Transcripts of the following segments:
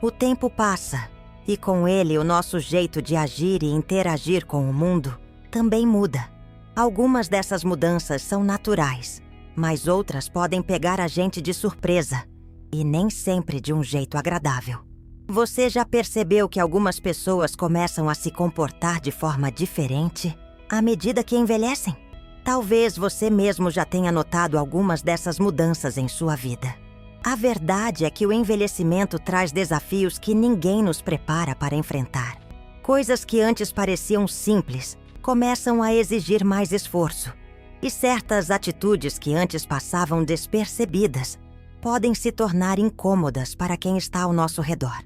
O tempo passa, e com ele o nosso jeito de agir e interagir com o mundo também muda. Algumas dessas mudanças são naturais, mas outras podem pegar a gente de surpresa, e nem sempre de um jeito agradável. Você já percebeu que algumas pessoas começam a se comportar de forma diferente à medida que envelhecem? Talvez você mesmo já tenha notado algumas dessas mudanças em sua vida. A verdade é que o envelhecimento traz desafios que ninguém nos prepara para enfrentar. Coisas que antes pareciam simples começam a exigir mais esforço, e certas atitudes que antes passavam despercebidas podem se tornar incômodas para quem está ao nosso redor.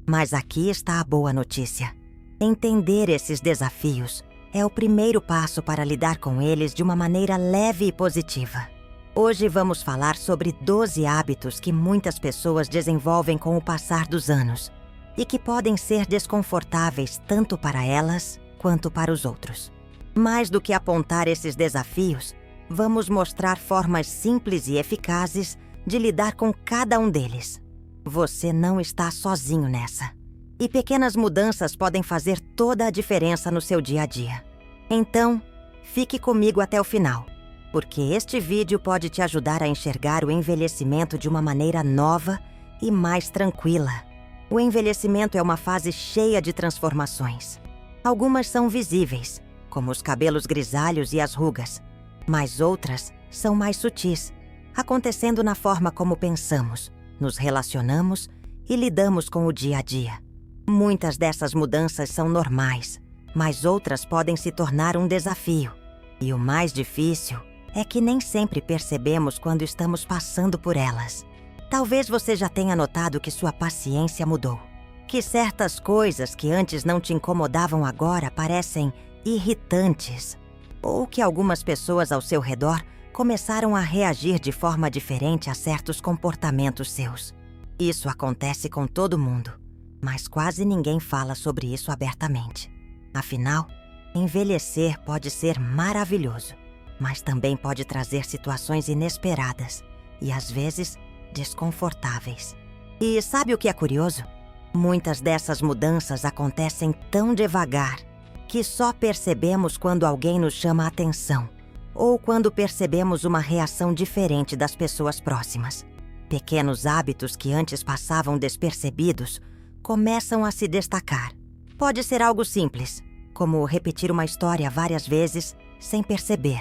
Mas aqui está a boa notícia. Entender esses desafios é o primeiro passo para lidar com eles de uma maneira leve e positiva. Hoje vamos falar sobre 12 hábitos que muitas pessoas desenvolvem com o passar dos anos e que podem ser desconfortáveis tanto para elas quanto para os outros. Mais do que apontar esses desafios, vamos mostrar formas simples e eficazes de lidar com cada um deles. Você não está sozinho nessa. E pequenas mudanças podem fazer toda a diferença no seu dia a dia. Então, fique comigo até o final, porque este vídeo pode te ajudar a enxergar o envelhecimento de uma maneira nova e mais tranquila. O envelhecimento é uma fase cheia de transformações. Algumas são visíveis, como os cabelos grisalhos e as rugas, mas outras são mais sutis, acontecendo na forma como pensamos, nos relacionamos e lidamos com o dia a dia. Muitas dessas mudanças são normais, mas outras podem se tornar um desafio. E o mais difícil é que nem sempre percebemos quando estamos passando por elas. Talvez você já tenha notado que sua paciência mudou, que certas coisas que antes não te incomodavam agora parecem irritantes, ou que algumas pessoas ao seu redor começaram a reagir de forma diferente a certos comportamentos seus. Isso acontece com todo mundo, mas quase ninguém fala sobre isso abertamente. Afinal, envelhecer pode ser maravilhoso, mas também pode trazer situações inesperadas e, às vezes, desconfortáveis. E sabe o que é curioso? Muitas dessas mudanças acontecem tão devagar que só percebemos quando alguém nos chama a atenção ou quando percebemos uma reação diferente das pessoas próximas. Pequenos hábitos que antes passavam despercebidos começam a se destacar. Pode ser algo simples, como repetir uma história várias vezes sem perceber,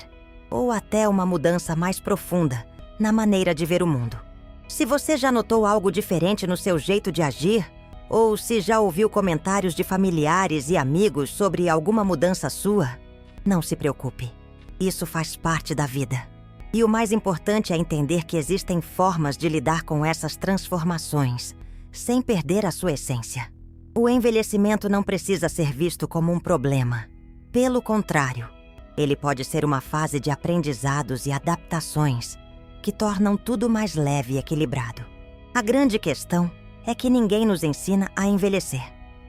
ou até uma mudança mais profunda na maneira de ver o mundo. Se você já notou algo diferente no seu jeito de agir, ou se já ouviu comentários de familiares e amigos sobre alguma mudança sua, não se preocupe. Isso faz parte da vida. E o mais importante é entender que existem formas de lidar com essas transformações, sem perder a sua essência. O envelhecimento não precisa ser visto como um problema. Pelo contrário, ele pode ser uma fase de aprendizados e adaptações que tornam tudo mais leve e equilibrado. A grande questão é que ninguém nos ensina a envelhecer.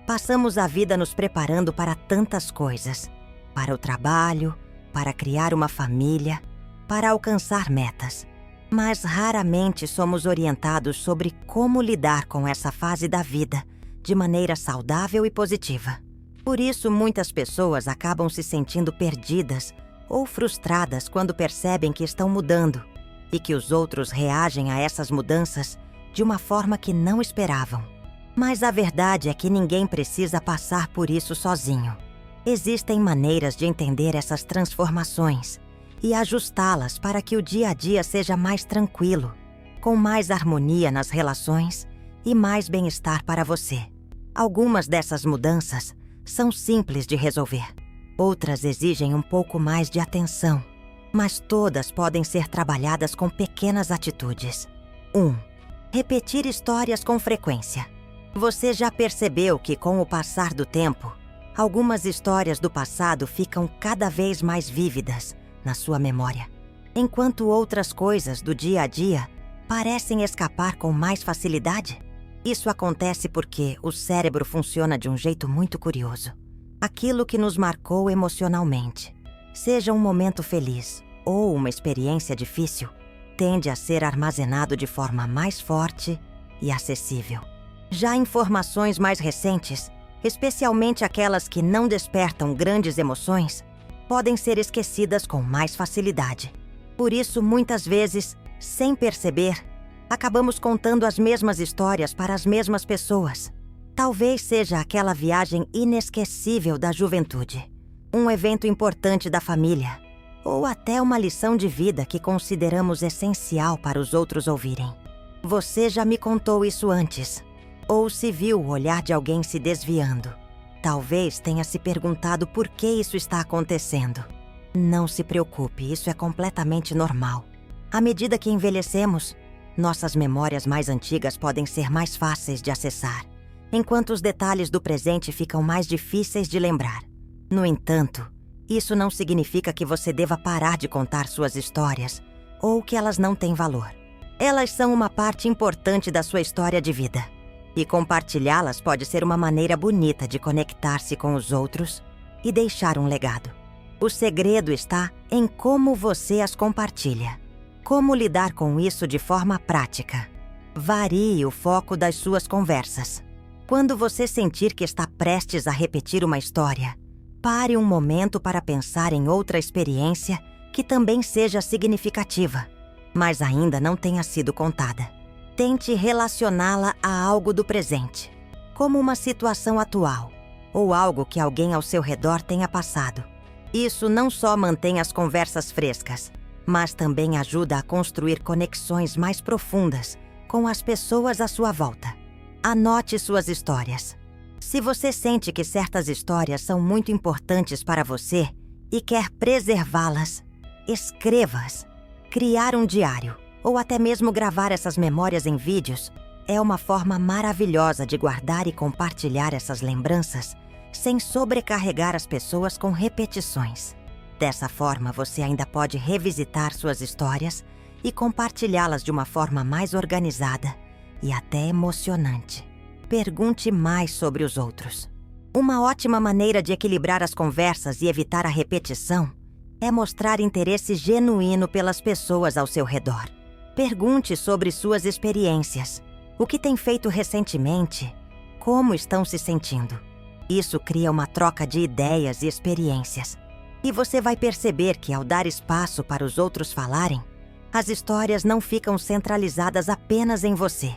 Passamos a vida nos preparando para tantas coisas, para o trabalho, para criar uma família, para alcançar metas. Mas raramente somos orientados sobre como lidar com essa fase da vida de maneira saudável e positiva. Por isso, muitas pessoas acabam se sentindo perdidas ou frustradas quando percebem que estão mudando e que os outros reagem a essas mudanças de uma forma que não esperavam. Mas a verdade é que ninguém precisa passar por isso sozinho. Existem maneiras de entender essas transformações e ajustá-las para que o dia a dia seja mais tranquilo, com mais harmonia nas relações e mais bem-estar para você. Algumas dessas mudanças são simples de resolver. Outras exigem um pouco mais de atenção, mas todas podem ser trabalhadas com pequenas atitudes. 1. Repetir histórias com frequência. Você já percebeu que, com o passar do tempo, algumas histórias do passado ficam cada vez mais vívidas na sua memória, enquanto outras coisas do dia a dia parecem escapar com mais facilidade? Isso acontece porque o cérebro funciona de um jeito muito curioso. Aquilo que nos marcou emocionalmente, seja um momento feliz ou uma experiência difícil, tende a ser armazenado de forma mais forte e acessível. Já informações mais recentes, especialmente aquelas que não despertam grandes emoções, podem ser esquecidas com mais facilidade. Por isso, muitas vezes, sem perceber, acabamos contando as mesmas histórias para as mesmas pessoas. Talvez seja aquela viagem inesquecível da juventude, um evento importante da família, ou até uma lição de vida que consideramos essencial para os outros ouvirem. Você já me contou isso antes, ou se viu o olhar de alguém se desviando. Talvez tenha se perguntado por que isso está acontecendo. Não se preocupe, isso é completamente normal. À medida que envelhecemos, nossas memórias mais antigas podem ser mais fáceis de acessar, enquanto os detalhes do presente ficam mais difíceis de lembrar. No entanto, isso não significa que você deva parar de contar suas histórias ou que elas não têm valor. Elas são uma parte importante da sua história de vida, e compartilhá-las pode ser uma maneira bonita de conectar-se com os outros e deixar um legado. O segredo está em como você as compartilha. Como lidar com isso de forma prática? Varie o foco das suas conversas. Quando você sentir que está prestes a repetir uma história, pare um momento para pensar em outra experiência que também seja significativa, mas ainda não tenha sido contada. Tente relacioná-la a algo do presente, como uma situação atual ou algo que alguém ao seu redor tenha passado. Isso não só mantém as conversas frescas, mas também ajuda a construir conexões mais profundas com as pessoas à sua volta. Anote suas histórias. Se você sente que certas histórias são muito importantes para você e quer preservá-las, escreva-as. Criar um diário, ou até mesmo gravar essas memórias em vídeos, é uma forma maravilhosa de guardar e compartilhar essas lembranças sem sobrecarregar as pessoas com repetições. Dessa forma, você ainda pode revisitar suas histórias e compartilhá-las de uma forma mais organizada e até emocionante. Pergunte mais sobre os outros. Uma ótima maneira de equilibrar as conversas e evitar a repetição é mostrar interesse genuíno pelas pessoas ao seu redor. Pergunte sobre suas experiências, o que tem feito recentemente, como estão se sentindo. Isso cria uma troca de ideias e experiências. E você vai perceber que, ao dar espaço para os outros falarem, as histórias não ficam centralizadas apenas em você.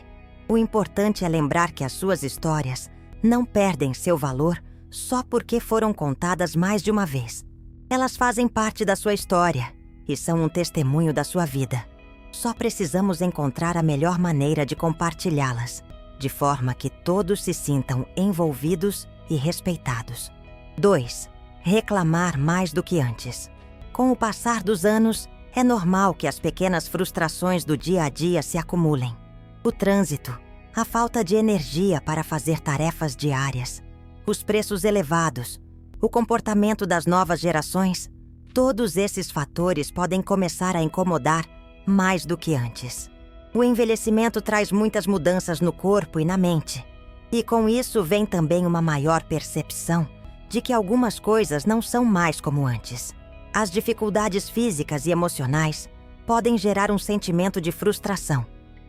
O importante é lembrar que as suas histórias não perdem seu valor só porque foram contadas mais de uma vez. Elas fazem parte da sua história e são um testemunho da sua vida. Só precisamos encontrar a melhor maneira de compartilhá-las, de forma que todos se sintam envolvidos e respeitados. 2. Reclamar mais do que antes. Com o passar dos anos, é normal que as pequenas frustrações do dia a dia se acumulem. O trânsito, a falta de energia para fazer tarefas diárias, os preços elevados, o comportamento das novas gerações, todos esses fatores podem começar a incomodar mais do que antes. O envelhecimento traz muitas mudanças no corpo e na mente, e com isso vem também uma maior percepção de que algumas coisas não são mais como antes. As dificuldades físicas e emocionais podem gerar um sentimento de frustração,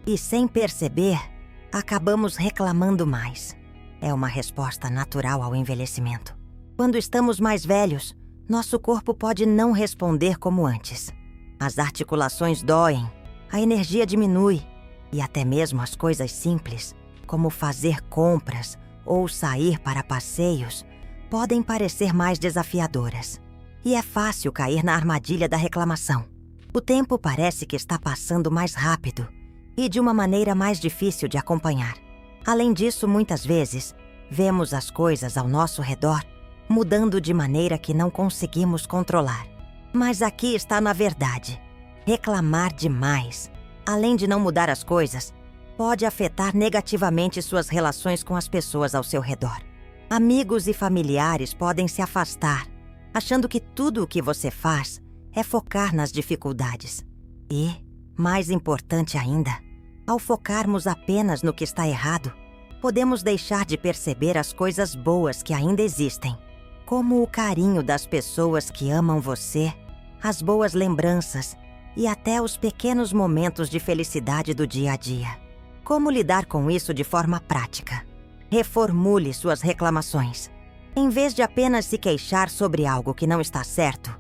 e sem perceber, acabamos reclamando mais. É uma resposta natural ao envelhecimento. Quando estamos mais velhos, nosso corpo pode não responder como antes. As articulações doem, a energia diminui, e até mesmo as coisas simples, como fazer compras ou sair para passeios, podem parecer mais desafiadoras. E é fácil cair na armadilha da reclamação. O tempo parece que está passando mais rápido e de uma maneira mais difícil de acompanhar. Além disso, muitas vezes, vemos as coisas ao nosso redor mudando de maneira que não conseguimos controlar. Mas aqui está na verdade. Reclamar demais, além de não mudar as coisas, pode afetar negativamente suas relações com as pessoas ao seu redor. Amigos e familiares podem se afastar, achando que tudo o que você faz é focar nas dificuldades. E, mais importante ainda, ao focarmos apenas no que está errado, podemos deixar de perceber as coisas boas que ainda existem, como o carinho das pessoas que amam você, as boas lembranças e até os pequenos momentos de felicidade do dia a dia. Como lidar com isso de forma prática? Reformule suas reclamações. Em vez de apenas se queixar sobre algo que não está certo,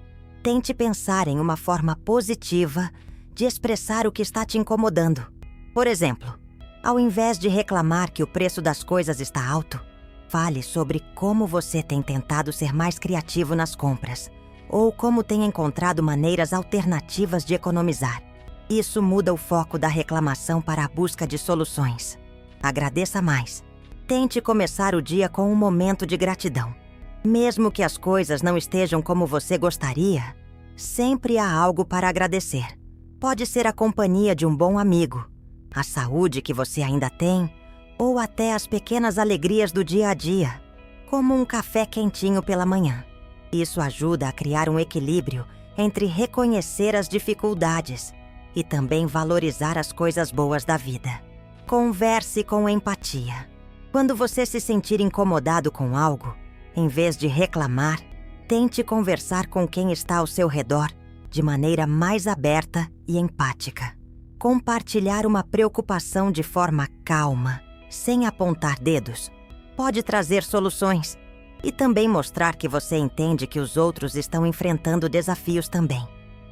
tente pensar em uma forma positiva de expressar o que está te incomodando. Por exemplo, ao invés de reclamar que o preço das coisas está alto, fale sobre como você tem tentado ser mais criativo nas compras ou como tem encontrado maneiras alternativas de economizar. Isso muda o foco da reclamação para a busca de soluções. Agradeça mais. Tente começar o dia com um momento de gratidão. Mesmo que as coisas não estejam como você gostaria, sempre há algo para agradecer. Pode ser a companhia de um bom amigo, a saúde que você ainda tem, ou até as pequenas alegrias do dia a dia, como um café quentinho pela manhã. Isso ajuda a criar um equilíbrio entre reconhecer as dificuldades e também valorizar as coisas boas da vida. Converse com empatia. Quando você se sentir incomodado com algo, em vez de reclamar, tente conversar com quem está ao seu redor de maneira mais aberta e empática. Compartilhar uma preocupação de forma calma, sem apontar dedos, pode trazer soluções e também mostrar que você entende que os outros estão enfrentando desafios também.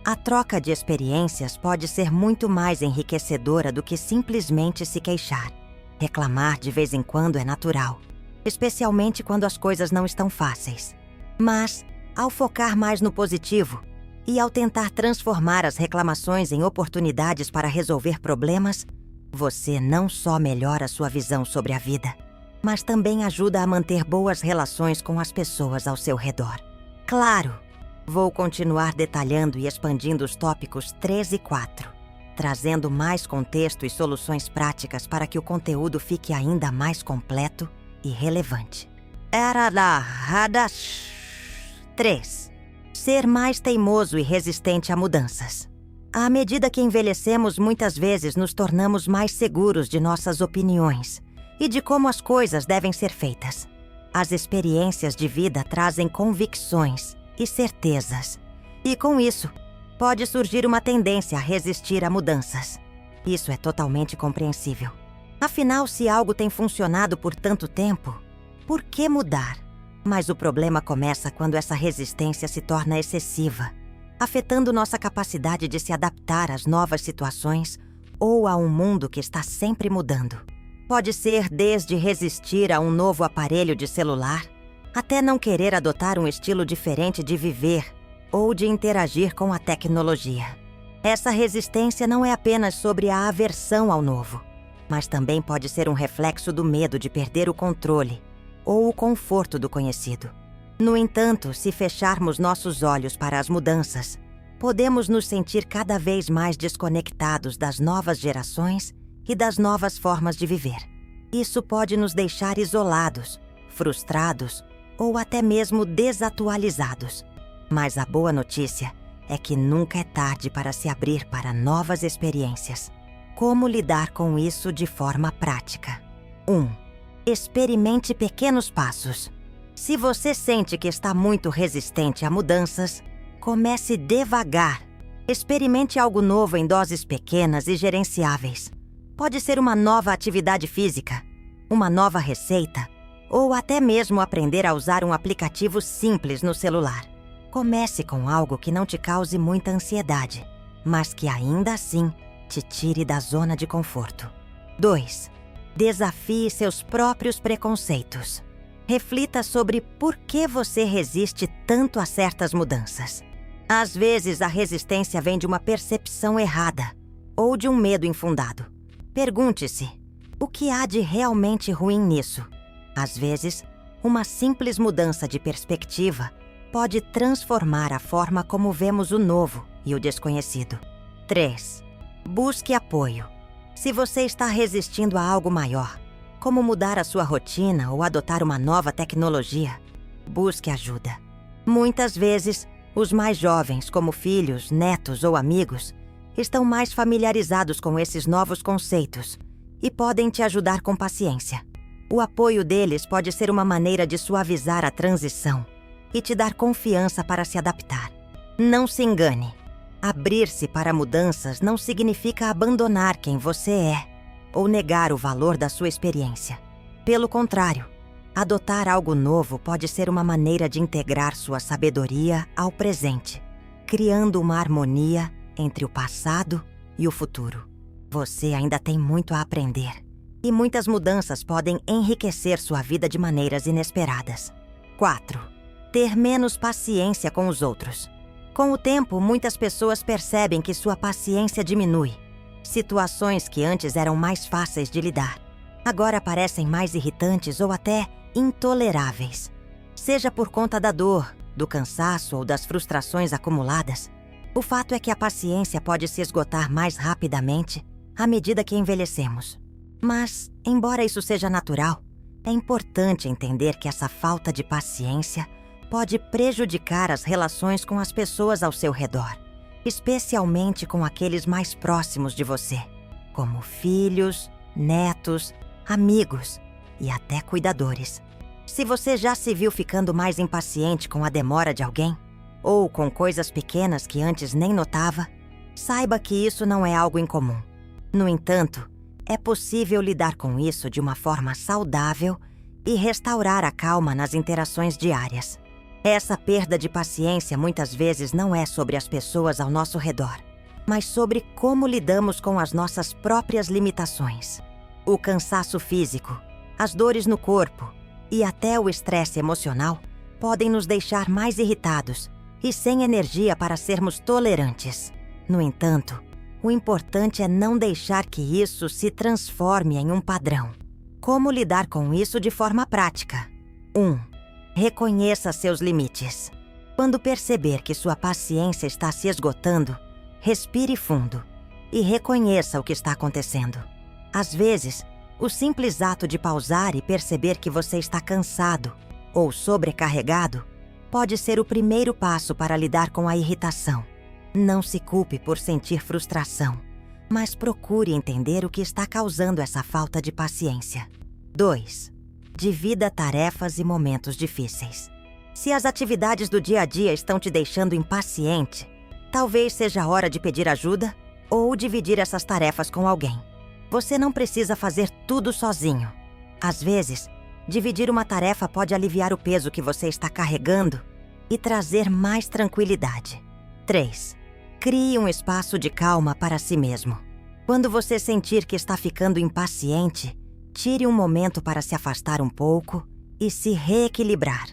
A troca de experiências pode ser muito mais enriquecedora do que simplesmente se queixar. Reclamar de vez em quando é natural, especialmente quando as coisas não estão fáceis. Mas, ao focar mais no positivo e ao tentar transformar as reclamações em oportunidades para resolver problemas, você não só melhora sua visão sobre a vida, mas também ajuda a manter boas relações com as pessoas ao seu redor. Claro, vou continuar detalhando e expandindo os tópicos 3 e 4. Trazendo mais contexto e soluções práticas para que o conteúdo fique ainda mais completo e relevante. Era da Hadash 3. Ser mais teimoso e resistente a mudanças. À medida que envelhecemos, muitas vezes nos tornamos mais seguros de nossas opiniões e de como as coisas devem ser feitas. As experiências de vida trazem convicções e certezas, e com isso, pode surgir uma tendência a resistir a mudanças. Isso é totalmente compreensível. Afinal, se algo tem funcionado por tanto tempo, por que mudar? Mas o problema começa quando essa resistência se torna excessiva, afetando nossa capacidade de se adaptar às novas situações ou a um mundo que está sempre mudando. Pode ser desde resistir a um novo aparelho de celular, até não querer adotar um estilo diferente de viver ou de interagir com a tecnologia. Essa resistência não é apenas sobre a aversão ao novo, mas também pode ser um reflexo do medo de perder o controle ou o conforto do conhecido. No entanto, se fecharmos nossos olhos para as mudanças, podemos nos sentir cada vez mais desconectados das novas gerações e das novas formas de viver. Isso pode nos deixar isolados, frustrados ou até mesmo desatualizados. Mas a boa notícia é que nunca é tarde para se abrir para novas experiências. Como lidar com isso de forma prática? 1. Experimente pequenos passos. Se você sente que está muito resistente a mudanças, comece devagar. Experimente algo novo em doses pequenas e gerenciáveis. Pode ser uma nova atividade física, uma nova receita, ou até mesmo aprender a usar um aplicativo simples no celular. Comece com algo que não te cause muita ansiedade, mas que ainda assim te tire da zona de conforto. 2. Desafie seus próprios preconceitos. Reflita sobre por que você resiste tanto a certas mudanças. Às vezes, a resistência vem de uma percepção errada ou de um medo infundado. Pergunte-se, o que há de realmente ruim nisso? Às vezes, uma simples mudança de perspectiva pode transformar a forma como vemos o novo e o desconhecido. 3. Busque apoio. Se você está resistindo a algo maior, como mudar a sua rotina ou adotar uma nova tecnologia, busque ajuda. Muitas vezes, os mais jovens, como filhos, netos ou amigos, estão mais familiarizados com esses novos conceitos e podem te ajudar com paciência. O apoio deles pode ser uma maneira de suavizar a transição e te dar confiança para se adaptar. Não se engane. Abrir-se para mudanças não significa abandonar quem você é. ou negar o valor da sua experiência. Pelo contrário, adotar algo novo pode ser uma maneira de integrar sua sabedoria ao presente, criando uma harmonia entre o passado e o futuro. Você ainda tem muito a aprender, e muitas mudanças podem enriquecer sua vida de maneiras inesperadas. 4. Ter menos paciência com os outros. Com o tempo, muitas pessoas percebem que sua paciência diminui. Situações que antes eram mais fáceis de lidar, agora parecem mais irritantes ou até intoleráveis. Seja por conta da dor, do cansaço ou das frustrações acumuladas, o fato é que a paciência pode se esgotar mais rapidamente à medida que envelhecemos. Mas, embora isso seja natural, é importante entender que essa falta de paciência pode prejudicar as relações com as pessoas ao seu redor, especialmente com aqueles mais próximos de você, como filhos, netos, amigos e até cuidadores. Se você já se viu ficando mais impaciente com a demora de alguém, ou com coisas pequenas que antes nem notava, saiba que isso não é algo incomum. No entanto, é possível lidar com isso de uma forma saudável e restaurar a calma nas interações diárias. Essa perda de paciência muitas vezes não é sobre as pessoas ao nosso redor, mas sobre como lidamos com as nossas próprias limitações. O cansaço físico, as dores no corpo e até o estresse emocional podem nos deixar mais irritados e sem energia para sermos tolerantes. No entanto, o importante é não deixar que isso se transforme em um padrão. Como lidar com isso de forma prática? 1. Reconheça seus limites. Quando perceber que sua paciência está se esgotando, respire fundo e reconheça o que está acontecendo. Às vezes, o simples ato de pausar e perceber que você está cansado ou sobrecarregado pode ser o primeiro passo para lidar com a irritação. Não se culpe por sentir frustração, mas procure entender o que está causando essa falta de paciência. 2. Divida tarefas e momentos difíceis. Se as atividades do dia a dia estão te deixando impaciente, talvez seja a hora de pedir ajuda ou dividir essas tarefas com alguém. Você não precisa fazer tudo sozinho. Às vezes, dividir uma tarefa pode aliviar o peso que você está carregando e trazer mais tranquilidade. 3. Crie um espaço de calma para si mesmo. Quando você sentir que está ficando impaciente, tire um momento para se afastar um pouco e se reequilibrar.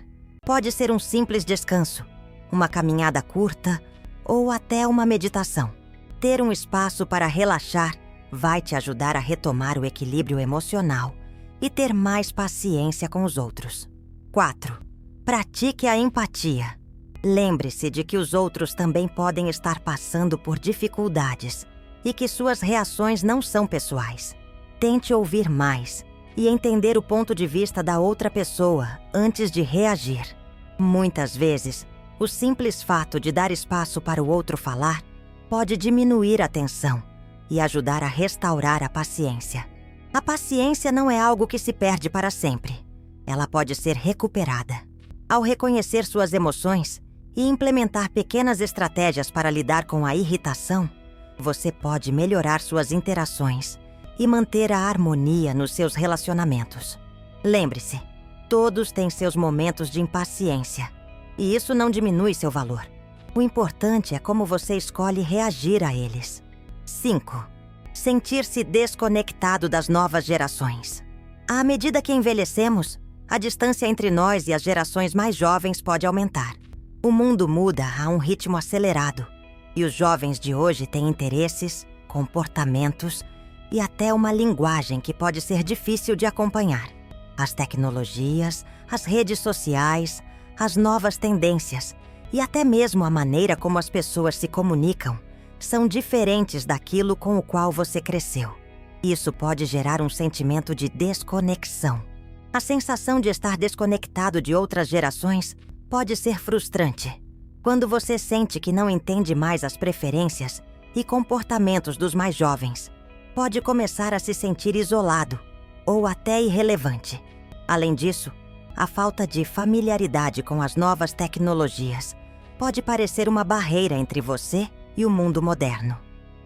Pode ser um simples descanso, uma caminhada curta ou até uma meditação. Ter um espaço para relaxar vai te ajudar a retomar o equilíbrio emocional e ter mais paciência com os outros. 4. Pratique a empatia. Lembre-se de que os outros também podem estar passando por dificuldades e que suas reações não são pessoais. Tente ouvir mais e entender o ponto de vista da outra pessoa antes de reagir. Muitas vezes, o simples fato de dar espaço para o outro falar pode diminuir a tensão e ajudar a restaurar a paciência. A paciência não é algo que se perde para sempre. Ela pode ser recuperada. Ao reconhecer suas emoções e implementar pequenas estratégias para lidar com a irritação, você pode melhorar suas interações e manter a harmonia nos seus relacionamentos. Lembre-se, todos têm seus momentos de impaciência, e isso não diminui seu valor. O importante é como você escolhe reagir a eles. 5. Sentir-se desconectado das novas gerações. À medida que envelhecemos, a distância entre nós e as gerações mais jovens pode aumentar. O mundo muda a um ritmo acelerado, e os jovens de hoje têm interesses, comportamentos e até uma linguagem que pode ser difícil de acompanhar. As tecnologias, as redes sociais, as novas tendências e até mesmo a maneira como as pessoas se comunicam são diferentes daquilo com o qual você cresceu. Isso pode gerar um sentimento de desconexão. A sensação de estar desconectado de outras gerações pode ser frustrante. Quando você sente que não entende mais as preferências e comportamentos dos mais jovens, pode começar a se sentir isolado ou até irrelevante. Além disso, a falta de familiaridade com as novas tecnologias pode parecer uma barreira entre você e o mundo moderno.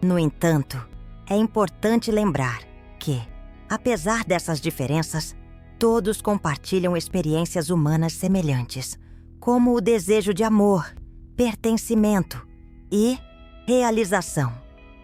No entanto, é importante lembrar que, apesar dessas diferenças, todos compartilham experiências humanas semelhantes, como o desejo de amor, pertencimento e realização.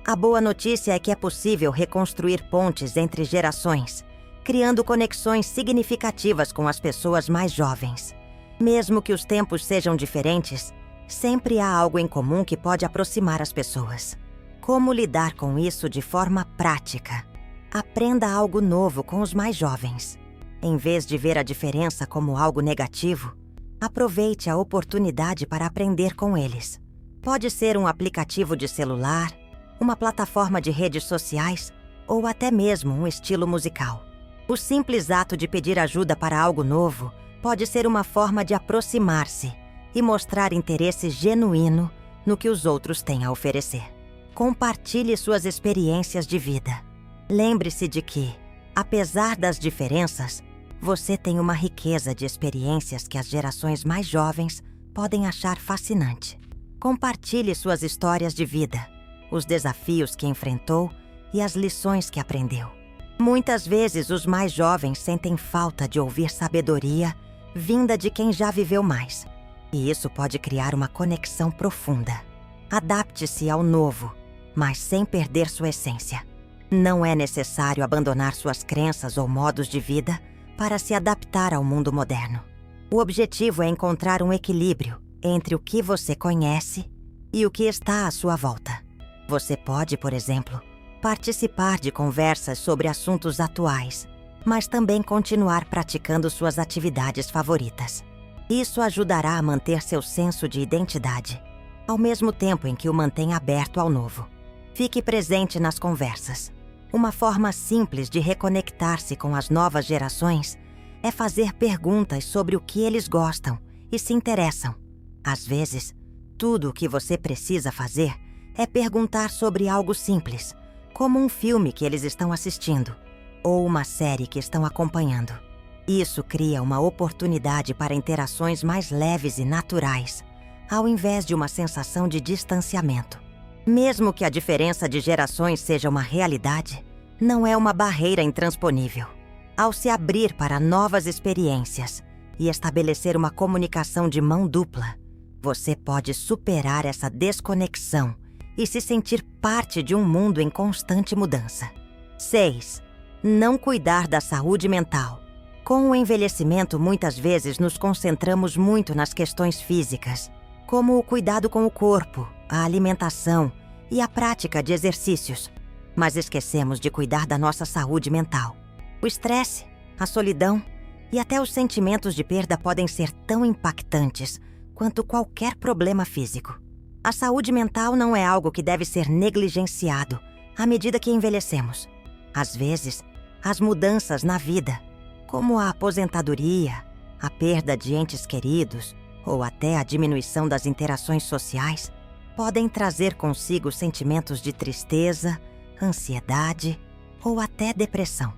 A boa notícia é que é possível reconstruir pontes entre gerações, criando conexões significativas com as pessoas mais jovens. Mesmo que os tempos sejam diferentes, sempre há algo em comum que pode aproximar as pessoas. Como lidar com isso de forma prática? Aprenda algo novo com os mais jovens. Em vez de ver a diferença como algo negativo, aproveite a oportunidade para aprender com eles. Pode ser um aplicativo de celular, uma plataforma de redes sociais ou até mesmo um estilo musical. O simples ato de pedir ajuda para algo novo pode ser uma forma de aproximar-se e mostrar interesse genuíno no que os outros têm a oferecer. Compartilhe suas experiências de vida. Lembre-se de que, apesar das diferenças, você tem uma riqueza de experiências que as gerações mais jovens podem achar fascinante. Compartilhe suas histórias de vida, os desafios que enfrentou e as lições que aprendeu. Muitas vezes os mais jovens sentem falta de ouvir sabedoria vinda de quem já viveu mais, e isso pode criar uma conexão profunda. Adapte-se ao novo, mas sem perder sua essência. Não é necessário abandonar suas crenças ou modos de vida para se adaptar ao mundo moderno. O objetivo é encontrar um equilíbrio entre o que você conhece e o que está à sua volta. Você pode, por exemplo, participar de conversas sobre assuntos atuais, mas também continuar praticando suas atividades favoritas. Isso ajudará a manter seu senso de identidade, ao mesmo tempo em que o mantém aberto ao novo. Fique presente nas conversas. Uma forma simples de reconectar-se com as novas gerações é fazer perguntas sobre o que eles gostam e se interessam. Às vezes, tudo o que você precisa fazer é perguntar sobre algo simples, como um filme que eles estão assistindo ou uma série que estão acompanhando. Isso cria uma oportunidade para interações mais leves e naturais, ao invés de uma sensação de distanciamento. Mesmo que a diferença de gerações seja uma realidade, não é uma barreira intransponível. Ao se abrir para novas experiências e estabelecer uma comunicação de mão dupla, você pode superar essa desconexão e se sentir parte de um mundo em constante mudança. 6. Não cuidar da saúde mental. Com o envelhecimento, muitas vezes nos concentramos muito nas questões físicas, como o cuidado com o corpo, a alimentação e a prática de exercícios, mas esquecemos de cuidar da nossa saúde mental. O estresse, a solidão e até os sentimentos de perda podem ser tão impactantes quanto qualquer problema físico. A saúde mental não é algo que deve ser negligenciado à medida que envelhecemos. Às vezes, as mudanças na vida, como a aposentadoria, a perda de entes queridos ou até a diminuição das interações sociais, podem trazer consigo sentimentos de tristeza, ansiedade ou até depressão.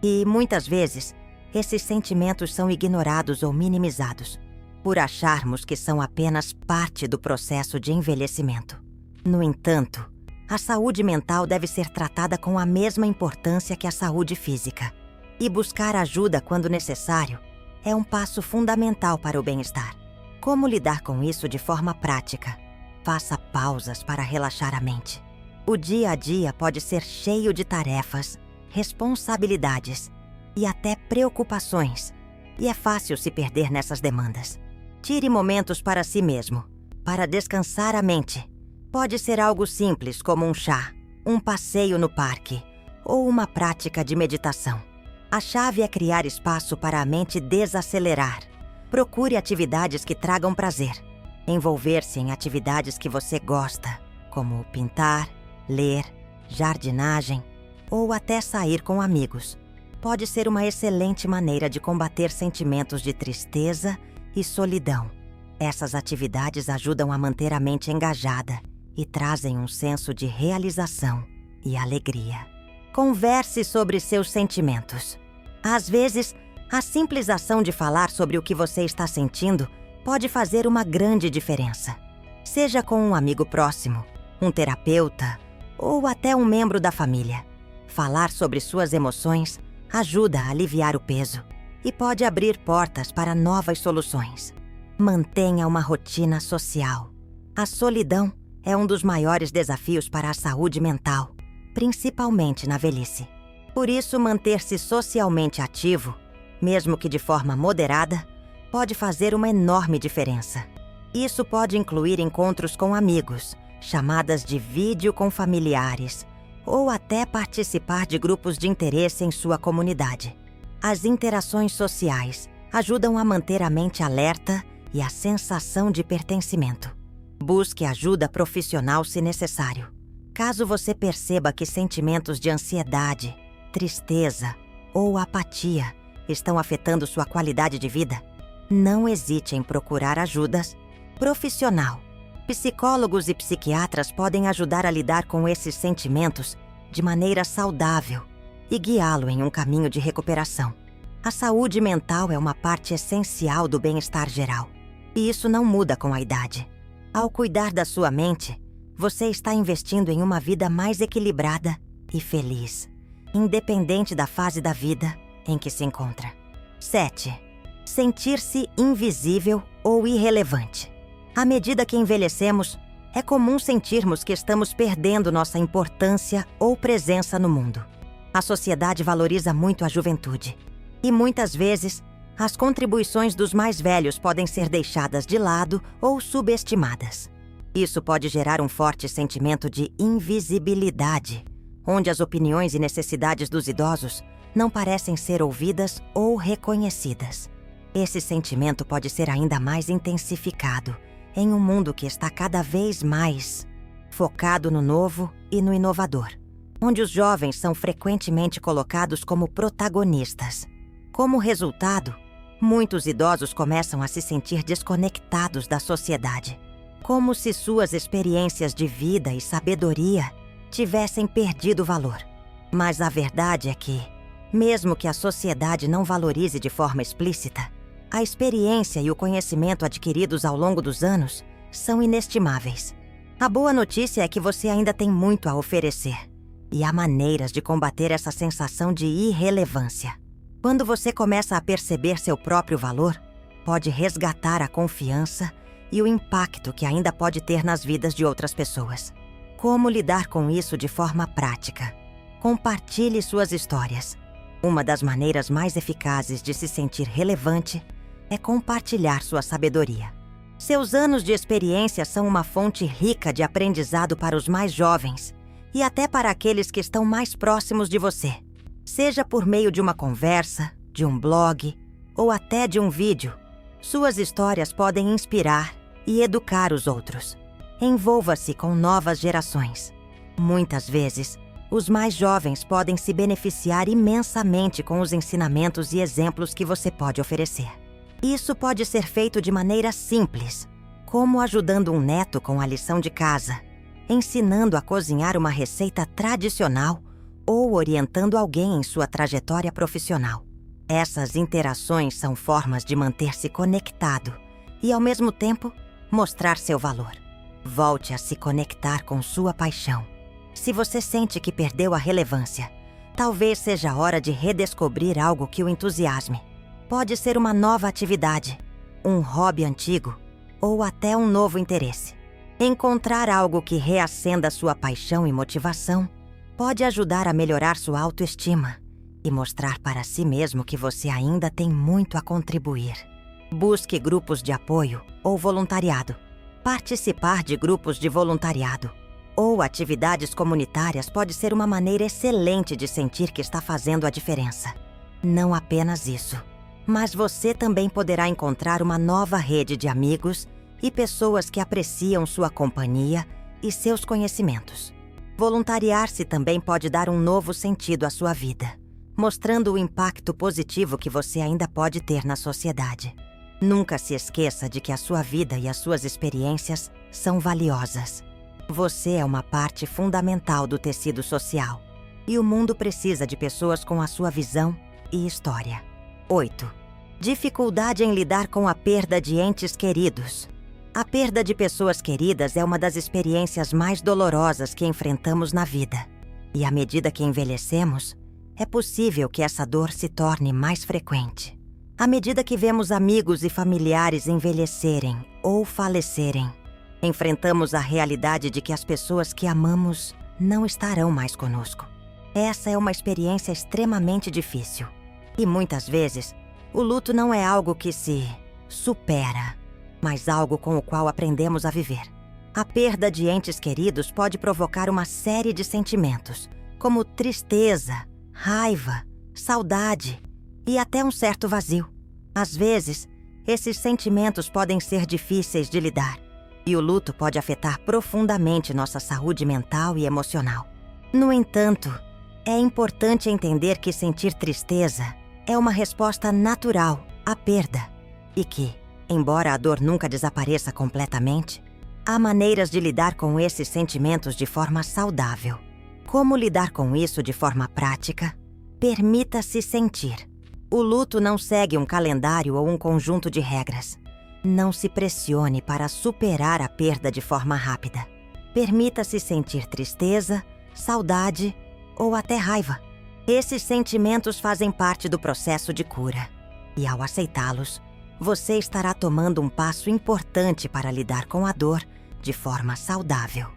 E, muitas vezes, esses sentimentos são ignorados ou minimizados, por acharmos que são apenas parte do processo de envelhecimento. No entanto, a saúde mental deve ser tratada com a mesma importância que a saúde física. E buscar ajuda quando necessário é um passo fundamental para o bem-estar. Como lidar com isso de forma prática? Faça pausas para relaxar a mente. O dia a dia pode ser cheio de tarefas, responsabilidades e até preocupações, e é fácil se perder nessas demandas. Tire momentos para si mesmo, para descansar a mente. Pode ser algo simples como um chá, um passeio no parque ou uma prática de meditação. A chave é criar espaço para a mente desacelerar. Procure atividades que tragam prazer. Envolver-se em atividades que você gosta, como pintar, ler, jardinagem ou até sair com amigos. Pode ser uma excelente maneira de combater sentimentos de tristeza e solidão. Essas atividades ajudam a manter a mente engajada e trazem um senso de realização e alegria. Converse sobre seus sentimentos. Às vezes, a simples ação de falar sobre o que você está sentindo pode fazer uma grande diferença. Seja com um amigo próximo, um terapeuta ou até um membro da família. Falar sobre suas emoções ajuda a aliviar o peso e pode abrir portas para novas soluções. Mantenha uma rotina social. A solidão é um dos maiores desafios para a saúde mental, principalmente na velhice. Por isso, manter-se socialmente ativo, mesmo que de forma moderada, pode fazer uma enorme diferença. Isso pode incluir encontros com amigos, chamadas de vídeo com familiares, ou até participar de grupos de interesse em sua comunidade. As interações sociais ajudam a manter a mente alerta e a sensação de pertencimento. Busque ajuda profissional se necessário. Caso você perceba que sentimentos de ansiedade, tristeza ou apatia estão afetando sua qualidade de vida, não hesite em procurar ajuda profissional. Psicólogos e psiquiatras podem ajudar a lidar com esses sentimentos de maneira saudável e guiá-lo em um caminho de recuperação. A saúde mental é uma parte essencial do bem-estar geral, e isso não muda com a idade. Ao cuidar da sua mente, você está investindo em uma vida mais equilibrada e feliz, independente da fase da vida em que se encontra. 7. Sentir-se invisível ou irrelevante. À medida que envelhecemos, é comum sentirmos que estamos perdendo nossa importância ou presença no mundo. A sociedade valoriza muito a juventude, e muitas vezes, as contribuições dos mais velhos podem ser deixadas de lado ou subestimadas. Isso pode gerar um forte sentimento de invisibilidade, onde as opiniões e necessidades dos idosos não parecem ser ouvidas ou reconhecidas. Esse sentimento pode ser ainda mais intensificado em um mundo que está cada vez mais focado no novo e no inovador, onde os jovens são frequentemente colocados como protagonistas. Como resultado, muitos idosos começam a se sentir desconectados da sociedade, como se suas experiências de vida e sabedoria tivessem perdido valor. Mas a verdade é que, mesmo que a sociedade não valorize de forma explícita, a experiência e o conhecimento adquiridos ao longo dos anos são inestimáveis. A boa notícia é que você ainda tem muito a oferecer, e há maneiras de combater essa sensação de irrelevância. Quando você começa a perceber seu próprio valor, pode resgatar a confiança e o impacto que ainda pode ter nas vidas de outras pessoas. Como lidar com isso de forma prática? Compartilhe suas histórias. Uma das maneiras mais eficazes de se sentir relevante é compartilhar sua sabedoria. Seus anos de experiência são uma fonte rica de aprendizado para os mais jovens e até para aqueles que estão mais próximos de você. Seja por meio de uma conversa, de um blog ou até de um vídeo, suas histórias podem inspirar e educar os outros. Envolva-se com novas gerações. Muitas vezes, os mais jovens podem se beneficiar imensamente com os ensinamentos e exemplos que você pode oferecer. Isso pode ser feito de maneira simples, como ajudando um neto com a lição de casa, ensinando a cozinhar uma receita tradicional ou orientando alguém em sua trajetória profissional. Essas interações são formas de manter-se conectado e, ao mesmo tempo, mostrar seu valor. Volte a se conectar com sua paixão. Se você sente que perdeu a relevância, talvez seja a hora de redescobrir algo que o entusiasme. Pode ser uma nova atividade, um hobby antigo ou até um novo interesse. Encontrar algo que reacenda sua paixão e motivação pode ajudar a melhorar sua autoestima e mostrar para si mesmo que você ainda tem muito a contribuir. Busque grupos de apoio ou voluntariado. Participar de grupos de voluntariado ou atividades comunitárias pode ser uma maneira excelente de sentir que está fazendo a diferença. Não apenas isso, mas você também poderá encontrar uma nova rede de amigos e pessoas que apreciam sua companhia e seus conhecimentos. Voluntariar-se também pode dar um novo sentido à sua vida, mostrando o impacto positivo que você ainda pode ter na sociedade. Nunca se esqueça de que a sua vida e as suas experiências são valiosas. Você é uma parte fundamental do tecido social, e o mundo precisa de pessoas com a sua visão e história. 8. Dificuldade em lidar com a perda de entes queridos. A perda de pessoas queridas é uma das experiências mais dolorosas que enfrentamos na vida. E à medida que envelhecemos, é possível que essa dor se torne mais frequente. À medida que vemos amigos e familiares envelhecerem ou falecerem, enfrentamos a realidade de que as pessoas que amamos não estarão mais conosco. Essa é uma experiência extremamente difícil. E muitas vezes, o luto não é algo que se supera, mas algo com o qual aprendemos a viver. A perda de entes queridos pode provocar uma série de sentimentos, como tristeza, raiva, saudade e até um certo vazio. Às vezes, esses sentimentos podem ser difíceis de lidar, e o luto pode afetar profundamente nossa saúde mental e emocional. No entanto, é importante entender que sentir tristeza é uma resposta natural à perda e que, embora a dor nunca desapareça completamente, há maneiras de lidar com esses sentimentos de forma saudável. Como lidar com isso de forma prática? Permita-se sentir. O luto não segue um calendário ou um conjunto de regras. Não se pressione para superar a perda de forma rápida. Permita-se sentir tristeza, saudade ou até raiva. Esses sentimentos fazem parte do processo de cura. E ao aceitá-los, você estará tomando um passo importante para lidar com a dor de forma saudável.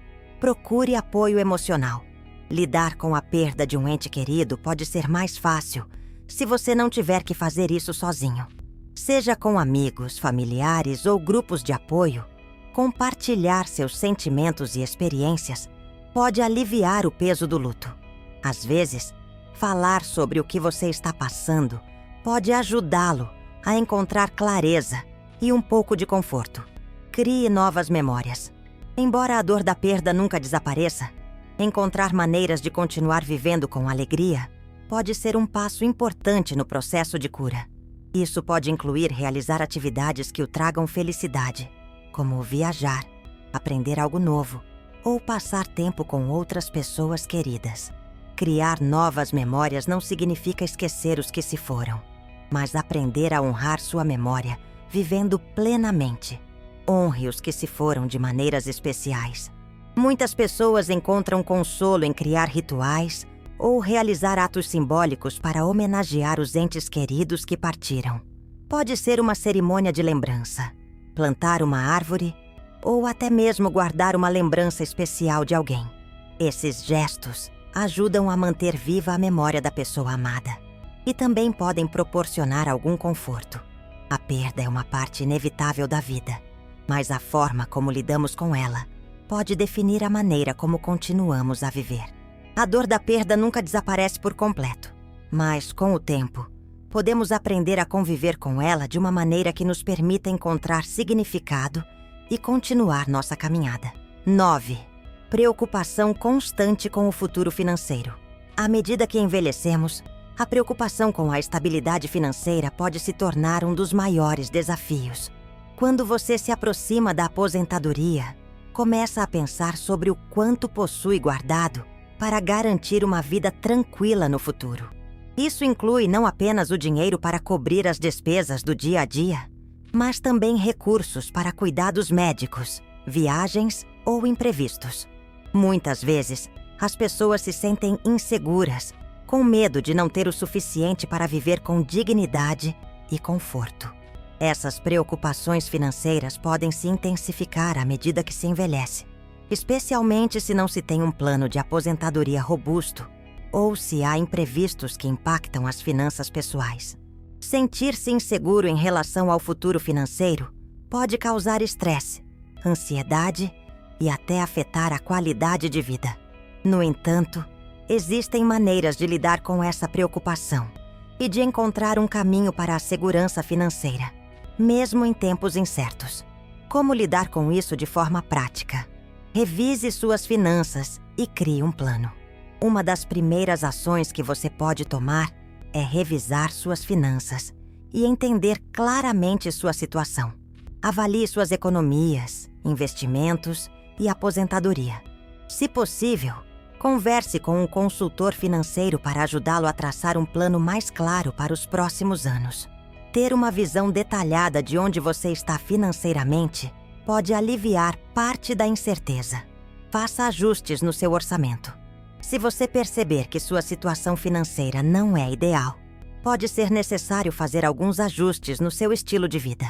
Procure apoio emocional. Lidar com a perda de um ente querido pode ser mais fácil se você não tiver que fazer isso sozinho. Seja com amigos, familiares ou grupos de apoio, compartilhar seus sentimentos e experiências pode aliviar o peso do luto. Às vezes, falar sobre o que você está passando pode ajudá-lo a encontrar clareza e um pouco de conforto. Crie novas memórias. Embora a dor da perda nunca desapareça, encontrar maneiras de continuar vivendo com alegria pode ser um passo importante no processo de cura. Isso pode incluir realizar atividades que o tragam felicidade, como viajar, aprender algo novo ou passar tempo com outras pessoas queridas. Criar novas memórias não significa esquecer os que se foram, mas aprender a honrar sua memória, vivendo plenamente. Honre os que se foram de maneiras especiais. Muitas pessoas encontram consolo em criar rituais ou realizar atos simbólicos para homenagear os entes queridos que partiram. Pode ser uma cerimônia de lembrança, plantar uma árvore ou até mesmo guardar uma lembrança especial de alguém. Esses gestos ajudam a manter viva a memória da pessoa amada e também podem proporcionar algum conforto. A perda é uma parte inevitável da vida, mas a forma como lidamos com ela pode definir a maneira como continuamos a viver. A dor da perda nunca desaparece por completo, mas, com o tempo, podemos aprender a conviver com ela de uma maneira que nos permita encontrar significado e continuar nossa caminhada. 9. Preocupação constante com o futuro financeiro. À medida que envelhecemos, a preocupação com a estabilidade financeira pode se tornar um dos maiores desafios. Quando você se aproxima da aposentadoria, começa a pensar sobre o quanto possui guardado para garantir uma vida tranquila no futuro. Isso inclui não apenas o dinheiro para cobrir as despesas do dia a dia, mas também recursos para cuidados médicos, viagens ou imprevistos. Muitas vezes, as pessoas se sentem inseguras, com medo de não ter o suficiente para viver com dignidade e conforto. Essas preocupações financeiras podem se intensificar à medida que se envelhece, especialmente se não se tem um plano de aposentadoria robusto ou se há imprevistos que impactam as finanças pessoais. Sentir-se inseguro em relação ao futuro financeiro pode causar estresse, ansiedade e até afetar a qualidade de vida. No entanto, existem maneiras de lidar com essa preocupação e de encontrar um caminho para a segurança financeira, mesmo em tempos incertos. Como lidar com isso de forma prática? Revise suas finanças e crie um plano. Uma das primeiras ações que você pode tomar é revisar suas finanças e entender claramente sua situação. Avalie suas economias, investimentos e aposentadoria. Se possível, converse com um consultor financeiro para ajudá-lo a traçar um plano mais claro para os próximos anos. Ter uma visão detalhada de onde você está financeiramente pode aliviar parte da incerteza. Faça ajustes no seu orçamento. Se você perceber que sua situação financeira não é ideal, pode ser necessário fazer alguns ajustes no seu estilo de vida.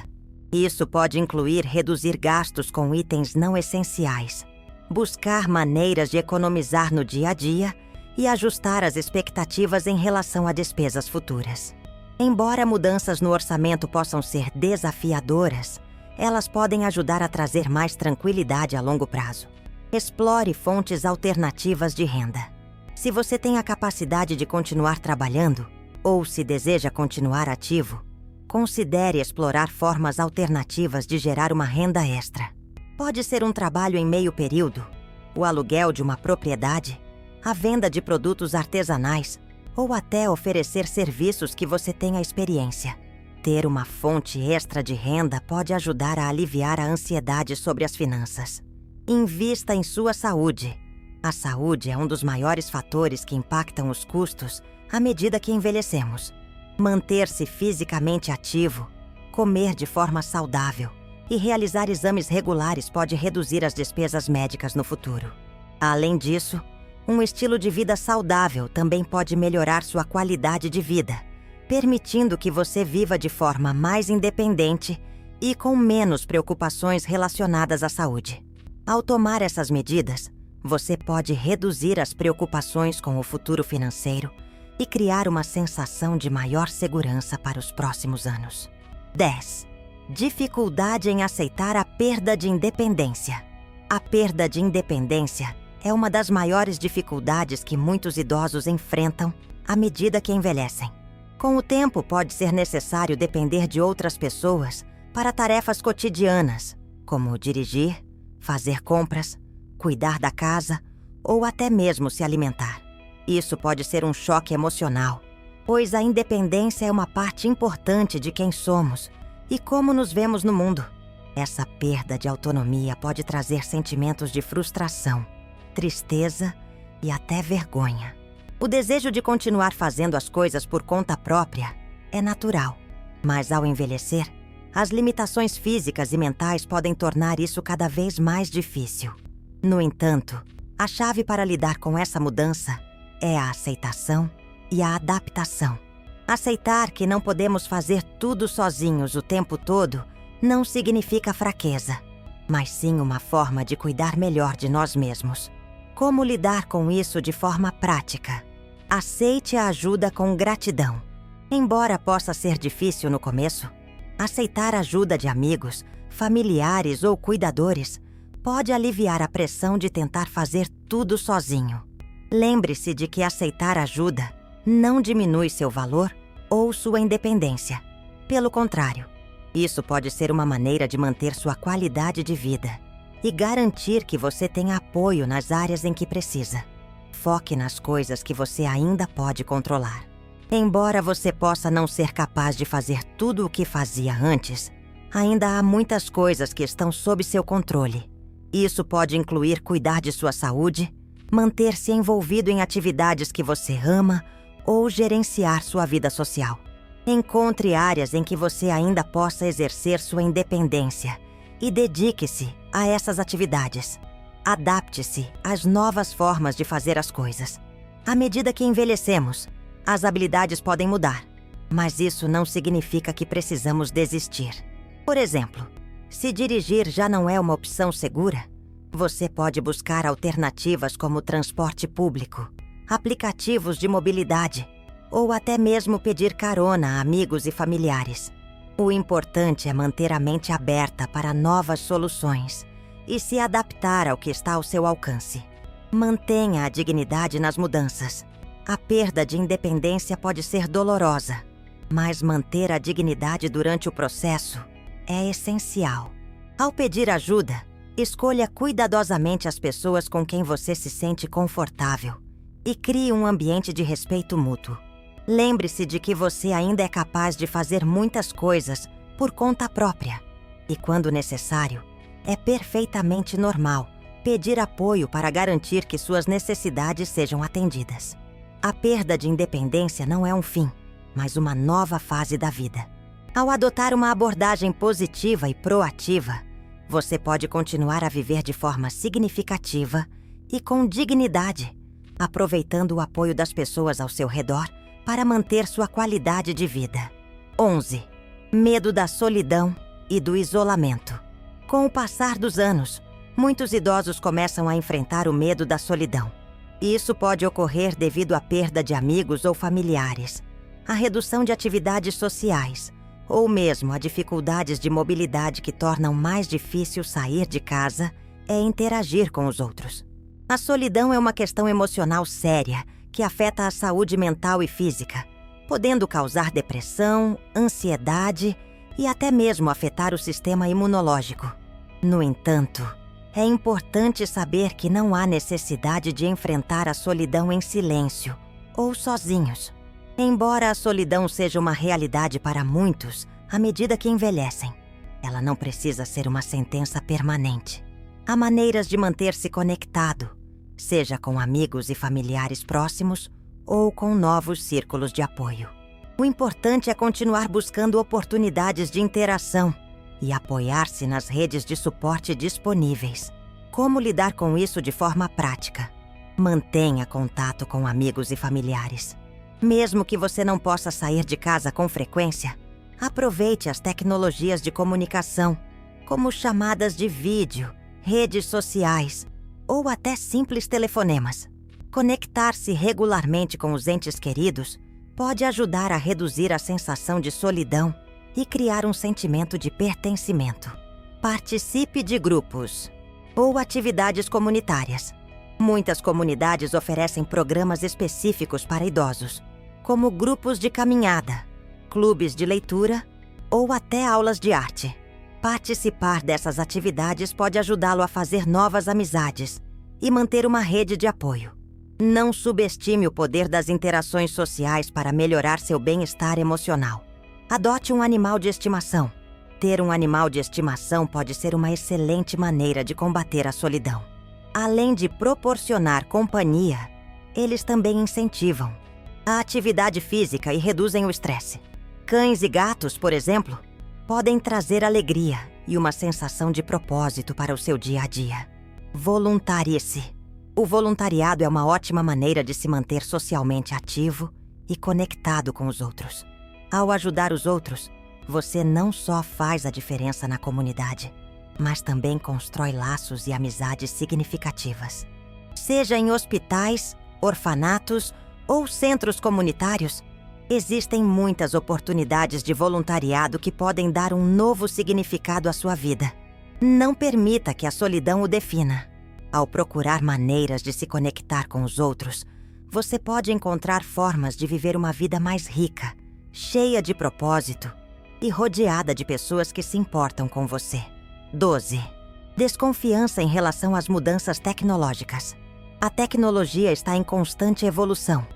Isso pode incluir reduzir gastos com itens não essenciais, buscar maneiras de economizar no dia a dia e ajustar as expectativas em relação a despesas futuras. Embora mudanças no orçamento possam ser desafiadoras, elas podem ajudar a trazer mais tranquilidade a longo prazo. Explore fontes alternativas de renda. Se você tem a capacidade de continuar trabalhando, ou se deseja continuar ativo, considere explorar formas alternativas de gerar uma renda extra. Pode ser um trabalho em meio período, o aluguel de uma propriedade, a venda de produtos artesanais ou até oferecer serviços que você tenha experiência. Ter uma fonte extra de renda pode ajudar a aliviar a ansiedade sobre as finanças. Invista em sua saúde. A saúde é um dos maiores fatores que impactam os custos à medida que envelhecemos. Manter-se fisicamente ativo, comer de forma saudável e realizar exames regulares pode reduzir as despesas médicas no futuro. Além disso, um estilo de vida saudável também pode melhorar sua qualidade de vida, permitindo que você viva de forma mais independente e com menos preocupações relacionadas à saúde. Ao tomar essas medidas, você pode reduzir as preocupações com o futuro financeiro e criar uma sensação de maior segurança para os próximos anos. 10. Dificuldade em aceitar a perda de independência. A perda de independência é uma das maiores dificuldades que muitos idosos enfrentam à medida que envelhecem. Com o tempo, pode ser necessário depender de outras pessoas para tarefas cotidianas, como dirigir, fazer compras, cuidar da casa ou até mesmo se alimentar. Isso pode ser um choque emocional, pois a independência é uma parte importante de quem somos e como nos vemos no mundo. Essa perda de autonomia pode trazer sentimentos de frustração, tristeza e até vergonha. O desejo de continuar fazendo as coisas por conta própria é natural, mas ao envelhecer, as limitações físicas e mentais podem tornar isso cada vez mais difícil. No entanto, a chave para lidar com essa mudança é a aceitação e a adaptação. Aceitar que não podemos fazer tudo sozinhos o tempo todo não significa fraqueza, mas sim uma forma de cuidar melhor de nós mesmos. Como lidar com isso de forma prática? Aceite a ajuda com gratidão. Embora possa ser difícil no começo, aceitar a ajuda de amigos, familiares ou cuidadores pode aliviar a pressão de tentar fazer tudo sozinho. Lembre-se de que aceitar ajuda não diminui seu valor ou sua independência. Pelo contrário, isso pode ser uma maneira de manter sua qualidade de vida e garantir que você tenha apoio nas áreas em que precisa. Foque nas coisas que você ainda pode controlar. Embora você possa não ser capaz de fazer tudo o que fazia antes, ainda há muitas coisas que estão sob seu controle. Isso pode incluir cuidar de sua saúde, manter-se envolvido em atividades que você ama ou gerenciar sua vida social. Encontre áreas em que você ainda possa exercer sua independência e dedique-se a essas atividades. Adapte-se às novas formas de fazer as coisas. À medida que envelhecemos, as habilidades podem mudar, mas isso não significa que precisamos desistir. Por exemplo, se dirigir já não é uma opção segura, você pode buscar alternativas como transporte público, aplicativos de mobilidade ou até mesmo pedir carona a amigos e familiares. O importante é manter a mente aberta para novas soluções e se adaptar ao que está ao seu alcance. Mantenha a dignidade nas mudanças. A perda de independência pode ser dolorosa, mas manter a dignidade durante o processo é essencial. Ao pedir ajuda, escolha cuidadosamente as pessoas com quem você se sente confortável e crie um ambiente de respeito mútuo. Lembre-se de que você ainda é capaz de fazer muitas coisas por conta própria e, quando necessário, é perfeitamente normal pedir apoio para garantir que suas necessidades sejam atendidas. A perda de independência não é um fim, mas uma nova fase da vida. Ao adotar uma abordagem positiva e proativa, você pode continuar a viver de forma significativa e com dignidade aproveitando o apoio das pessoas ao seu redor para manter sua qualidade de vida. 11. Medo da solidão e do isolamento. Com o passar dos anos, muitos idosos começam a enfrentar o medo da solidão. Isso pode ocorrer devido à perda de amigos ou familiares, à redução de atividades sociais, ou mesmo a dificuldades de mobilidade que tornam mais difícil sair de casa e interagir com os outros. A solidão é uma questão emocional séria que afeta a saúde mental e física, podendo causar depressão, ansiedade e até mesmo afetar o sistema imunológico. No entanto, é importante saber que não há necessidade de enfrentar a solidão em silêncio ou sozinhos. Embora a solidão seja uma realidade para muitos à medida que envelhecem, ela não precisa ser uma sentença permanente. Há maneiras de manter-se conectado, seja com amigos e familiares próximos ou com novos círculos de apoio. O importante é continuar buscando oportunidades de interação e apoiar-se nas redes de suporte disponíveis. Como lidar com isso de forma prática? Mantenha contato com amigos e familiares. Mesmo que você não possa sair de casa com frequência, aproveite as tecnologias de comunicação, como chamadas de vídeo, redes sociais ou até simples telefonemas. Conectar-se regularmente com os entes queridos pode ajudar a reduzir a sensação de solidão e criar um sentimento de pertencimento. Participe de grupos ou atividades comunitárias. Muitas comunidades oferecem programas específicos para idosos, como grupos de caminhada, clubes de leitura ou até aulas de arte. Participar dessas atividades pode ajudá-lo a fazer novas amizades e manter uma rede de apoio. Não subestime o poder das interações sociais para melhorar seu bem-estar emocional. Adote um animal de estimação. Ter um animal de estimação pode ser uma excelente maneira de combater a solidão. Além de proporcionar companhia, eles também incentivam a atividade física e reduzem o estresse. Cães e gatos, por exemplo, podem trazer alegria e uma sensação de propósito para o seu dia a dia. Voluntarie-se. O voluntariado é uma ótima maneira de se manter socialmente ativo e conectado com os outros. Ao ajudar os outros, você não só faz a diferença na comunidade, mas também constrói laços e amizades significativas. Seja em hospitais, orfanatos ou centros comunitários, existem muitas oportunidades de voluntariado que podem dar um novo significado à sua vida. Não permita que a solidão o defina. Ao procurar maneiras de se conectar com os outros, você pode encontrar formas de viver uma vida mais rica, cheia de propósito e rodeada de pessoas que se importam com você. 12. Desconfiança em relação às mudanças tecnológicas. A tecnologia está em constante evolução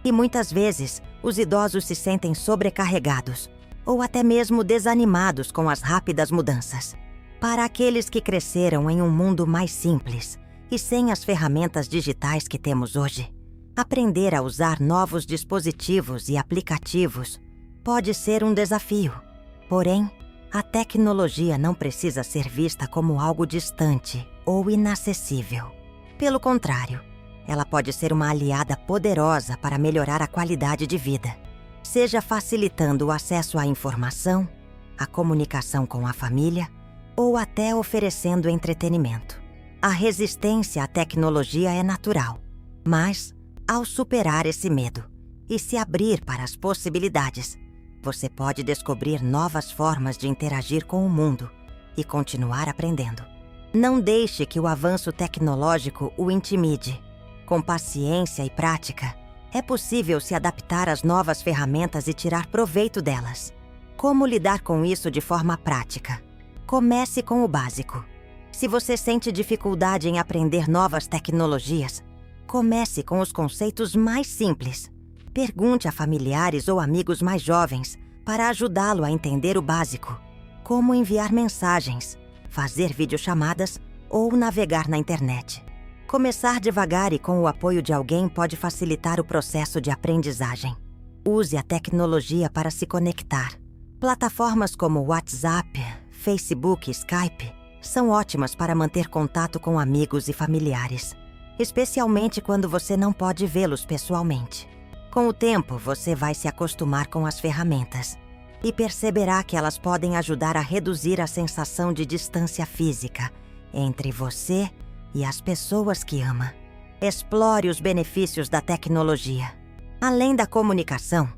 e muitas vezes os idosos se sentem sobrecarregados ou até mesmo desanimados com as rápidas mudanças. Para aqueles que cresceram em um mundo mais simples e sem as ferramentas digitais que temos hoje, aprender a usar novos dispositivos e aplicativos pode ser um desafio. Porém, a tecnologia não precisa ser vista como algo distante ou inacessível. Pelo contrário, ela pode ser uma aliada poderosa para melhorar a qualidade de vida, seja facilitando o acesso à informação, a comunicação com a família ou até oferecendo entretenimento. A resistência à tecnologia é natural, mas, ao superar esse medo e se abrir para as possibilidades, você pode descobrir novas formas de interagir com o mundo e continuar aprendendo. Não deixe que o avanço tecnológico o intimide. Com paciência e prática, é possível se adaptar às novas ferramentas e tirar proveito delas. Como lidar com isso de forma prática? Comece com o básico. Se você sente dificuldade em aprender novas tecnologias, comece com os conceitos mais simples. Pergunte a familiares ou amigos mais jovens para ajudá-lo a entender o básico, como enviar mensagens, fazer videochamadas ou navegar na internet. Começar devagar e com o apoio de alguém pode facilitar o processo de aprendizagem. Use a tecnologia para se conectar. Plataformas como WhatsApp, Facebook e Skype são ótimas para manter contato com amigos e familiares. especialmente quando você não pode vê-los pessoalmente. Com o tempo, você vai se acostumar com as ferramentas e perceberá que elas podem ajudar a reduzir a sensação de distância física entre você e as pessoas que ama. Explore os benefícios da tecnologia. Além da comunicação,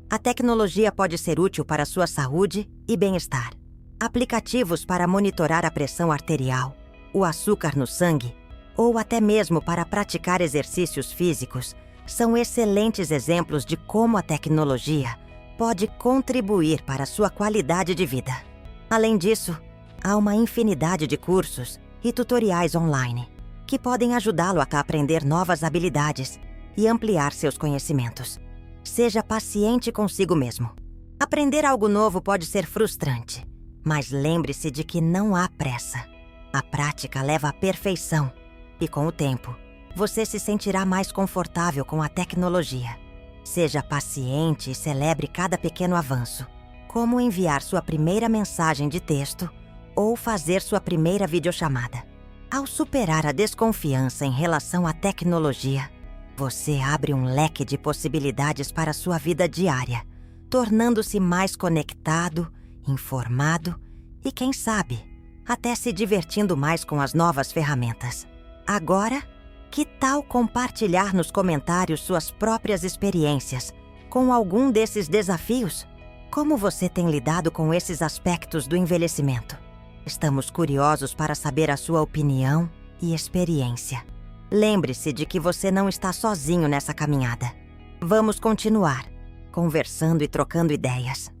a tecnologia pode ser útil para sua saúde e bem-estar. Aplicativos para monitorar a pressão arterial, o açúcar no sangue ou até mesmo para praticar exercícios físicos são excelentes exemplos de como a tecnologia pode contribuir para a sua qualidade de vida. Além disso, há uma infinidade de cursos e tutoriais online que podem ajudá-lo a aprender novas habilidades e ampliar seus conhecimentos. Seja paciente consigo mesmo. Aprender algo novo pode ser frustrante, mas lembre-se de que não há pressa. A prática leva à perfeição e, com o tempo, você se sentirá mais confortável com a tecnologia. Seja paciente e celebre cada pequeno avanço, como enviar sua primeira mensagem de texto ou fazer sua primeira videochamada. Ao superar a desconfiança em relação à tecnologia, você abre um leque de possibilidades para a sua vida diária, tornando-se mais conectado, informado e, quem sabe, até se divertindo mais com as novas ferramentas. Agora, que tal compartilhar nos comentários suas próprias experiências com algum desses desafios? Como você tem lidado com esses aspectos do envelhecimento? Estamos curiosos para saber a sua opinião e experiência. Lembre-se de que você não está sozinho nessa caminhada. Vamos continuar conversando e trocando ideias.